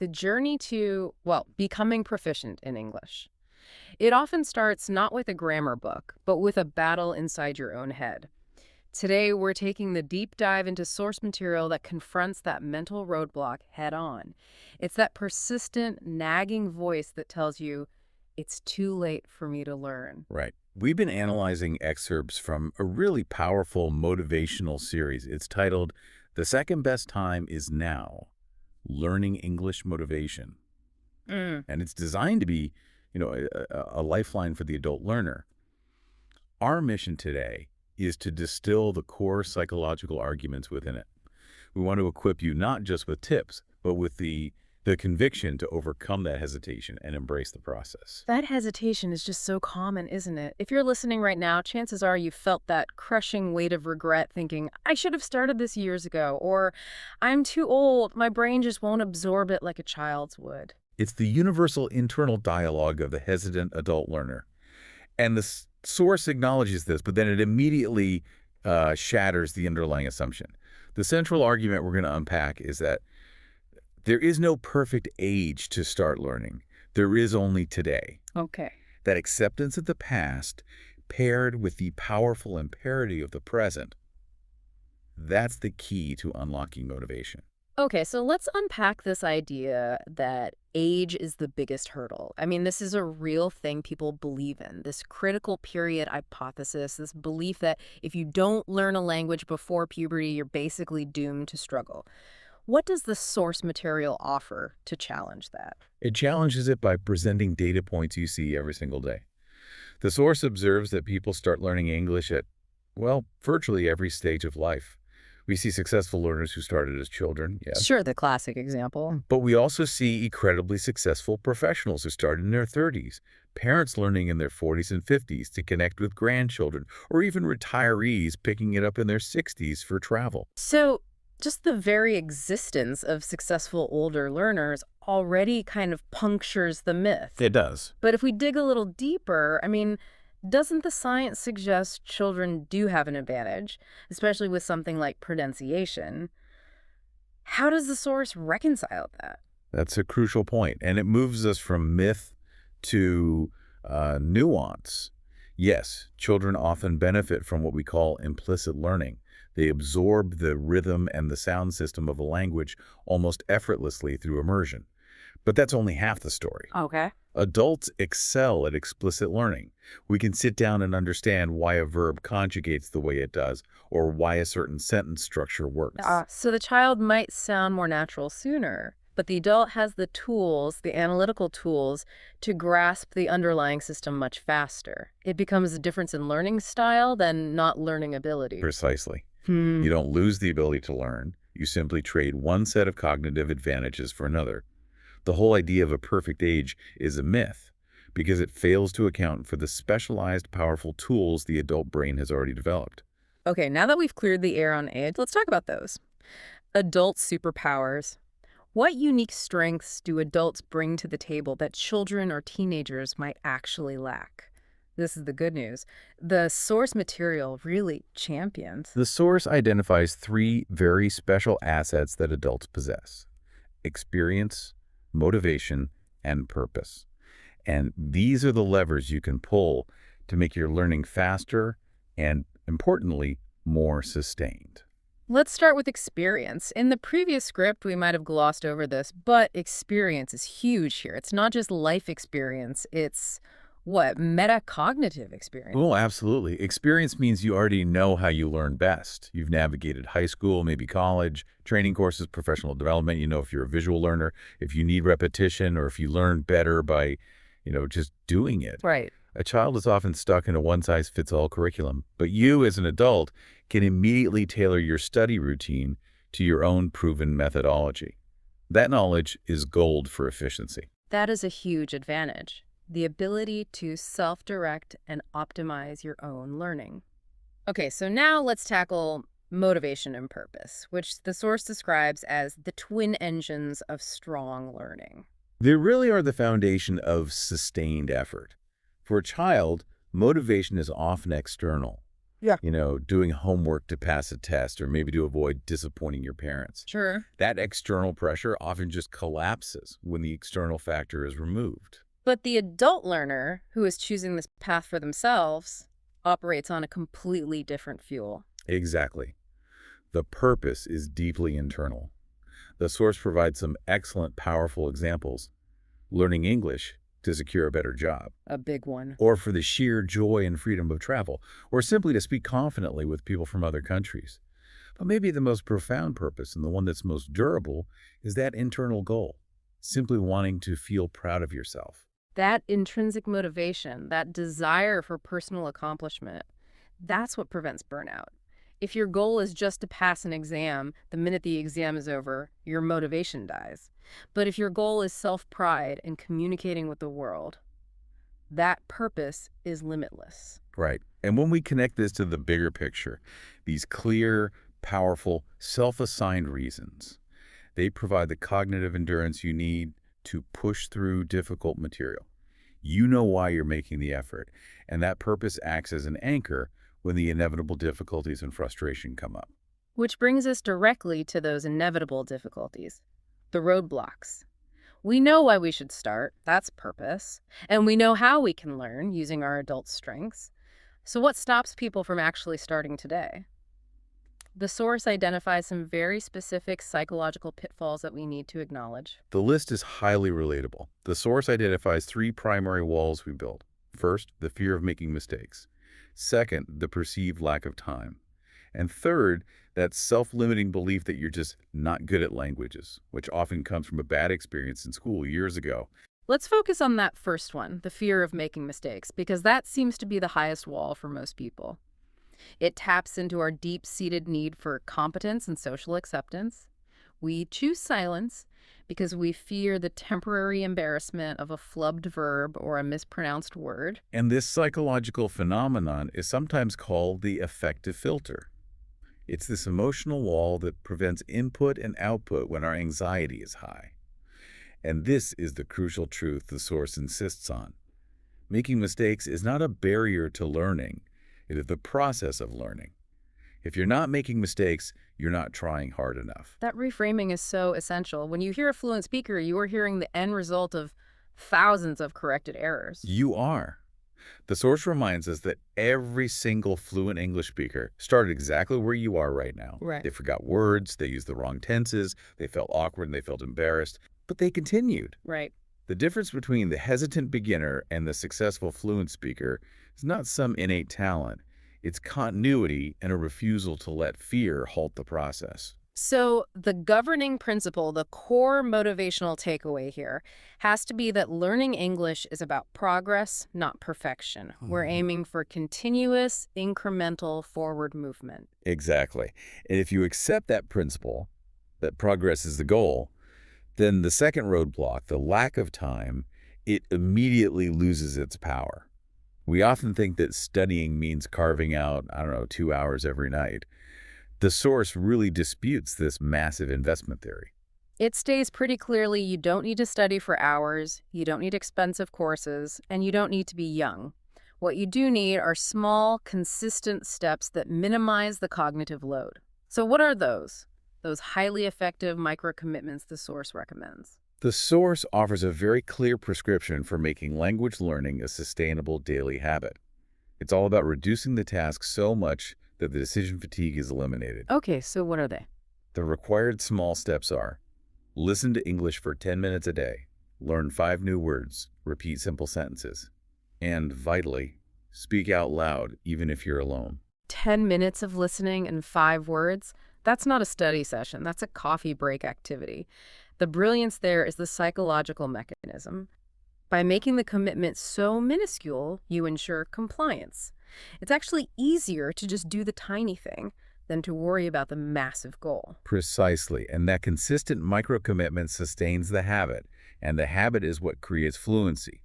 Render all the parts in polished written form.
the journey to, well, becoming proficient in English. It often starts not with a grammar book, but with a battle inside your own head. Today, we're taking the deep dive into source material that confronts that mental roadblock head on. It's that persistent, nagging voice that tells you, it's too late for me to learn. Right. We've been analyzing excerpts from a really powerful motivational series. It's titled The Second Best Time Is Now, Learning English Motivation. Mm. And it's designed to be, a lifeline for the adult learner. Our mission today is to distill the core psychological arguments within it. We want to equip you not just with tips, but with the conviction to overcome that hesitation and embrace the process. That hesitation is just so common, isn't it? If you're listening right now, chances are you felt that crushing weight of regret thinking, I should have started this years ago, or I'm too old, my brain just won't absorb it like a child's would. It's the universal internal dialogue of the hesitant adult learner. And the source acknowledges this, but then it immediately shatters the underlying assumption. The central argument we're going to unpack is that there is no perfect age to start learning. There is only today. Okay. That acceptance of the past paired with the powerful imperative of the present, that's the key to unlocking motivation. Okay, so let's unpack this idea that age is the biggest hurdle. I mean, this is a real thing people believe in, this critical period hypothesis, this belief that if you don't learn a language before puberty, you're basically doomed to struggle. What does the source material offer to challenge that? It challenges it by presenting data points you see every single day. The source observes that people start learning English at, well, virtually every stage of life. We see successful learners who started as children, yes. Sure, the classic example. But we also see incredibly successful professionals who started in their 30s, parents learning in their 40s and 50s to connect with grandchildren, or even retirees picking it up in their 60s for travel. So just the very existence of successful older learners already kind of punctures the myth. It does. But if we dig a little deeper, I mean, doesn't the science suggest children do have an advantage, especially with something like pronunciation? How does the source reconcile that? That's a crucial point, and it moves us from myth to nuance. Yes, children often benefit from what we call implicit learning. They absorb the rhythm and the sound system of a language almost effortlessly through immersion. But that's only half the story. Okay. Adults excel at explicit learning. We can sit down and understand why a verb conjugates the way it does, or why a certain sentence structure works. So the child might sound more natural sooner, but the adult has the tools, the analytical tools, to grasp the underlying system much faster. It becomes a difference in learning style than not learning ability. Precisely. You don't lose the ability to learn. You simply trade one set of cognitive advantages for another. The whole idea of a perfect age is a myth because it fails to account for the specialized, powerful tools the adult brain has already developed. Okay, now that we've cleared the air on age, let's talk about those. Adult superpowers. What unique strengths do adults bring to the table that children or teenagers might actually lack? This is the good news. The source material really champions. The source identifies three very special assets that adults possess: experience, motivation, and purpose. And these are the levers you can pull to make your learning faster and, importantly, more sustained. Let's start with experience. In the previous script, we might have glossed over this, but experience is huge here. It's not just life experience, it's metacognitive experience. Oh, absolutely. Experience means you already know how you learn best. You've navigated high school, maybe college, training courses, professional development. You know if you're a visual learner, if you need repetition, or if you learn better by, just doing it. Right. A child is often stuck in a one-size-fits-all curriculum, but you as an adult can immediately tailor your study routine to your own proven methodology. That knowledge is gold for efficiency. That is a huge advantage. The ability to self-direct and optimize your own learning. Okay, so now let's tackle motivation and purpose, which the source describes as the twin engines of strong learning. They really are the foundation of sustained effort. For a child, motivation is often external. Yeah. Doing homework to pass a test or maybe to avoid disappointing your parents. Sure. That external pressure often just collapses when the external factor is removed. But the adult learner who is choosing this path for themselves operates on a completely different fuel. Exactly. The purpose is deeply internal. The source provides some excellent, powerful examples. Learning English to secure a better job, A big one. or for the sheer joy and freedom of travel, or simply to speak confidently with people from other countries. But maybe the most profound purpose and the one that's most durable is that internal goal, simply wanting to feel proud of yourself. That intrinsic motivation, that desire for personal accomplishment, that's what prevents burnout. If your goal is just to pass an exam, the minute the exam is over, your motivation dies. But if your goal is self-pride and communicating with the world, that purpose is limitless. Right. And when we connect this to the bigger picture, these clear, powerful, self-assigned reasons, they provide the cognitive endurance you need to push through difficult material. You know why you're making the effort, and that purpose acts as an anchor when the inevitable difficulties and frustration come up. Which brings us directly to those inevitable difficulties, the roadblocks. We know why we should start, that's purpose, and we know how we can learn using our adult strengths. So what stops people from actually starting today? The source identifies some very specific psychological pitfalls that we need to acknowledge. The list is highly relatable. The source identifies three primary walls we build. First, the fear of making mistakes. Second, the perceived lack of time. And third, that self-limiting belief that you're just not good at languages, which often comes from a bad experience in school years ago. Let's focus on that first one, the fear of making mistakes, because that seems to be the highest wall for most people. It taps into our deep-seated need for competence and social acceptance. We choose silence because we fear the temporary embarrassment of a flubbed verb or a mispronounced word. And this psychological phenomenon is sometimes called the affective filter. It's this emotional wall that prevents input and output when our anxiety is high. And this is the crucial truth the source insists on. Making mistakes is not a barrier to learning. It is the process of learning. If you're not making mistakes, you're not trying hard enough. That reframing is so essential. When you hear a fluent speaker, you are hearing the end result of thousands of corrected errors. You are. The source reminds us that every single fluent English speaker started exactly where you are right now. Right. They forgot words, they used the wrong tenses, they felt awkward and they felt embarrassed, but they continued. Right. The difference between the hesitant beginner and the successful fluent speaker is not some innate talent. It's continuity and a refusal to let fear halt the process. So the governing principle, the core motivational takeaway here, has to be that learning English is about progress, not perfection. We're aiming for continuous, incremental forward movement. Exactly. And if you accept that principle, that progress is the goal, then the second roadblock, the lack of time, it immediately loses its power. We often think that studying means carving out, 2 hours every night. The source really disputes this massive investment theory. It states pretty clearly you don't need to study for hours, you don't need expensive courses, and you don't need to be young. What you do need are small, consistent steps that minimize the cognitive load. So what are those? Those highly effective micro-commitments the source recommends. The source offers a very clear prescription for making language learning a sustainable daily habit. It's all about reducing the task so much that the decision fatigue is eliminated. Okay, so what are they? The required small steps are: listen to English for 10 minutes a day, learn 5 new words, repeat simple sentences, and vitally, speak out loud even if you're alone. 10 minutes of listening and 5 words? That's not a study session, that's a coffee break activity. The brilliance there is the psychological mechanism. By making the commitment so minuscule, you ensure compliance. It's actually easier to just do the tiny thing than to worry about the massive goal. Precisely, and that consistent micro-commitment sustains the habit, and the habit is what creates fluency.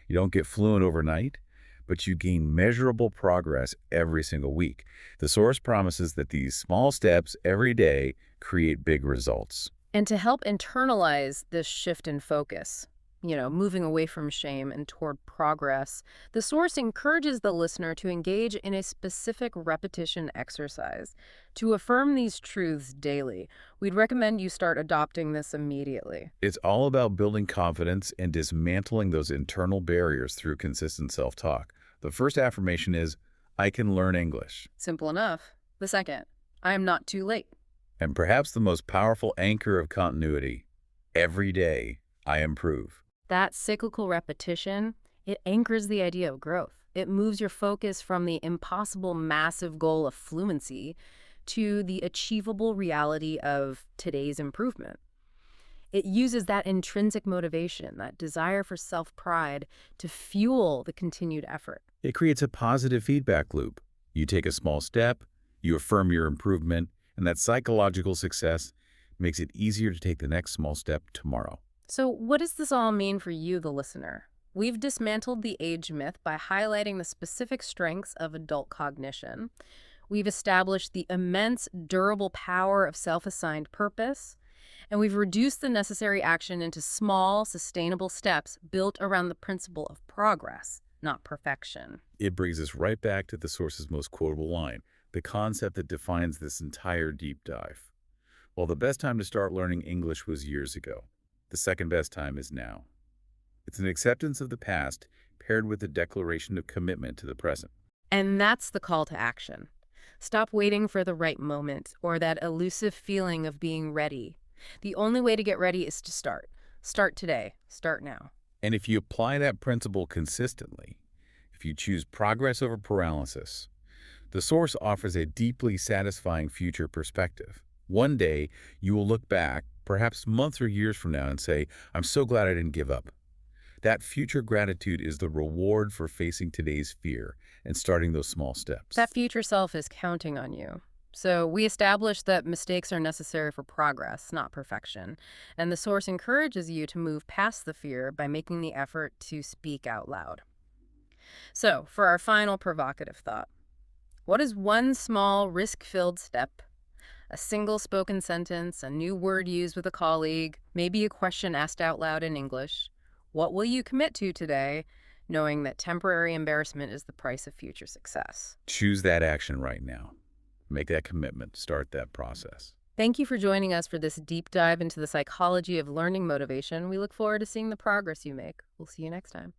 You don't get fluent overnight, but you gain measurable progress every single week. The source promises that these small steps every day create big results. And to help internalize this shift in focus, moving away from shame and toward progress, the source encourages the listener to engage in a specific repetition exercise. To affirm these truths daily, we'd recommend you start adopting this immediately. It's all about building confidence and dismantling those internal barriers through consistent self-talk. The first affirmation is, I can learn English. Simple enough. The second, I am not too late. And perhaps the most powerful anchor of continuity, every day I improve. That cyclical repetition, it anchors the idea of growth. It moves your focus from the impossible massive goal of fluency to the achievable reality of today's improvement. It uses that intrinsic motivation, that desire for self-pride, to fuel the continued effort. It creates a positive feedback loop. You take a small step, you affirm your improvement, and that psychological success makes it easier to take the next small step tomorrow. So what does this all mean for you, the listener? We've dismantled the age myth by highlighting the specific strengths of adult cognition. We've established the immense, durable power of self-assigned purpose. And we've reduced the necessary action into small, sustainable steps built around the principle of progress, not perfection. It brings us right back to the source's most quotable line, the concept that defines this entire deep dive. Well, the best time to start learning English was years ago. The second best time is now. It's an acceptance of the past paired with a declaration of commitment to the present. And that's the call to action. Stop waiting for the right moment or that elusive feeling of being ready. The only way to get ready is to start. Start today. Start now. And if you apply that principle consistently, if you choose progress over paralysis, the source offers a deeply satisfying future perspective. One day, you will look back, perhaps months or years from now, and say, I'm so glad I didn't give up. That future gratitude is the reward for facing today's fear and starting those small steps. That future self is counting on you. So we established that mistakes are necessary for progress, not perfection. And the source encourages you to move past the fear by making the effort to speak out loud. So for our final provocative thought, what is one small risk-filled step? A single spoken sentence, a new word used with a colleague, maybe a question asked out loud in English. What will you commit to today, knowing that temporary embarrassment is the price of future success? Choose that action right now. Make that commitment. Start that process. Thank you for joining us for this deep dive into the psychology of learning motivation. We look forward to seeing the progress you make. We'll see you next time.